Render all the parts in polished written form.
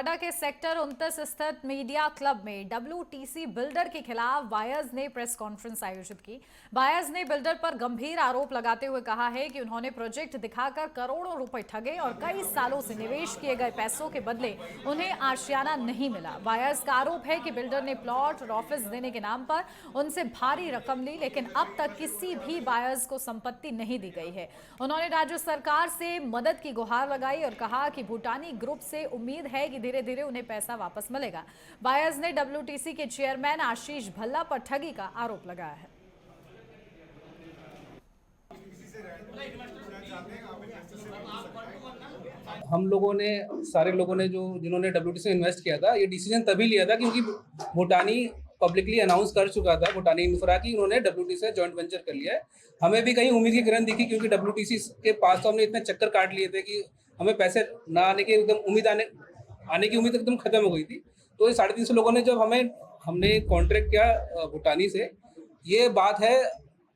नोएडा के सेक्टर 29 स्थित media club में WTC बिल्डर के खिलाफ बायर्स ने प्रेस कॉन्फ्रेंस आयोजित की। बायर्स ने बिल्डर पर गंभीर आरोप लगाते हुए कहा है कि उन्होंने प्रोजेक्ट दिखाकर करोड़ों रुपए ठगे और कई सालों से निवेश किए गए पैसों के बदले उन्हें आशियाना नहीं मिला। बायर्स का आरोप है कि बिल्डर ने प्लॉट और ऑफिस देने के नाम पर उनसे भारी रकम ली, लेकिन अब तक किसी भी बायर्स को संपत्ति नहीं दी गई है। उन्होंने राज्य सरकार से मदद की गुहार लगाई और कहा कि भूटानी ग्रुप से उम्मीद है कि धीरे धीरे उन्हें पैसा वापस मिलेगा। बायर्स ने WTC के चेयरमैन आशीष भल्ला पर ठगी का आरोप लगाया है। हम लोगों ने सारे लोगों ने जिन्होंने WTC में इन्वेस्ट किया था, ये डिसीजन तभी लिया था क्योंकि भूटानी पब्लिकली अनाउंस कर चुका था, भूटानी इंफ्रा की उन्होंने WTC से जॉइंट वेंचर कर लिया है। हमें भी कहीं उम्मीद की किरण दिखी क्योंकि WTC के पास तो हमने इतने चक्कर काट लिए थे कि हमें पैसे ना आने की एकदम आने की उम्मीद एकदम खत्म हो गई थी। तो ये 350 लोगों ने जब हमने कॉन्ट्रैक्ट किया भूटानी से, ये बात है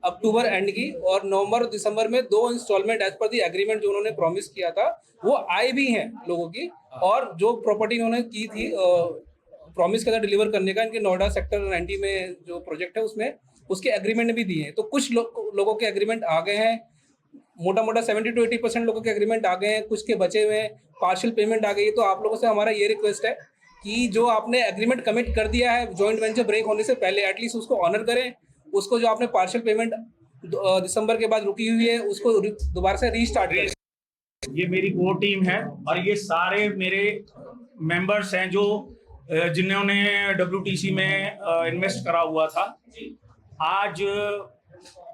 अक्टूबर एंड की, और नवंबर और दिसंबर में 2 instalment as per the agreement जो उन्होंने प्रॉमिस किया था वो आए भी हैं लोगों की। और जो प्रॉपर्टी उन्होंने की थी प्रॉमिस किया था डिलीवर करने का, इनके नोएडा सेक्टर 90 में जो प्रोजेक्ट है उसमें उसके एग्रीमेंट भी दिए हैं। तो कुछ लोगों के एग्रीमेंट आ गए हैं, मोटा 70 to 80% लोगों के एग्रीमेंट आ गए हैं, कुछ के बचे हुए हैं, पार्शियल पेमेंट आ गई है। तो आप लोगों से हमारा ये रिक्वेस्ट है कि जो आपने एग्रीमेंट कमिट कर दिया है जॉइंट वेंचर ब्रेक होने से पहले, एटलीस्ट उसको ऑनर करें। उसको जो आपने पार्शियल पेमेंट दिसंबर के बाद रुकी हुई है उसको दोबारा से रीस्टार्ट करें। ये मेरी कोर टीम है और ये सारे मेरे मेंबर्स हैं जो जिन्होंने WTC में इन्वेस्ट करा हुआ था। आज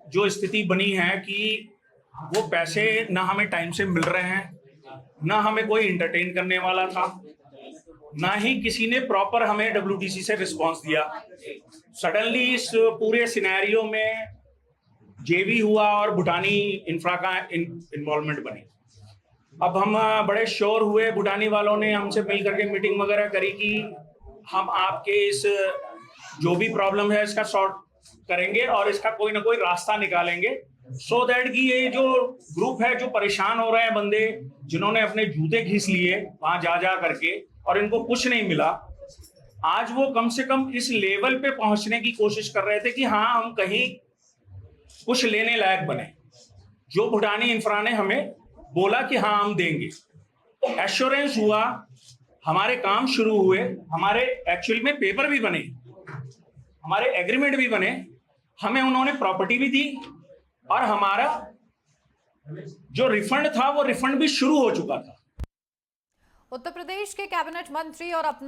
जो स्थिति बनी है कि वो पैसे ना हमें टाइम से मिल रहे हैं, ना हमें कोई एंटरटेन करने वाला था, ना ही किसी ने प्रॉपर हमें WTC से रिस्पांस दिया। सडनली इस पूरे सिनेरियो में JV हुआ और भूटानी इंफ्रा का इन्वॉल्वमेंट बनी। अब हम बड़े श्योर हुए, भूटानी वालों ने हमसे मिल करके मीटिंग वगैरह करी कि हम आपके इस जो भी प्रॉब्लम है इसका सॉर्ट करेंगे और इसका कोई ना कोई रास्ता निकालेंगे, सो दैट कि ये जो ग्रुप है जो परेशान हो रहे हैं बंदे, जिन्होंने अपने जूते घिस लिए वहां जा करके और इनको कुछ नहीं मिला, आज वो कम से कम इस लेवल पे पहुंचने की कोशिश कर रहे थे कि हाँ हम कहीं कुछ लेने लायक बने। जो भूटानी इंफ्रा ने हमें बोला कि हाँ हम देंगे, एश्योरेंस हुआ, हमारे काम शुरू हुए, हमारे एक्चुअल में पेपर भी बने, हमारे एग्रीमेंट भी बने, हमें उन्होंने प्रॉपर्टी भी दी और हमारा जो रिफंड था वो रिफंड भी शुरू हो चुका था। उत्तर प्रदेश के कैबिनेट मंत्री और अपना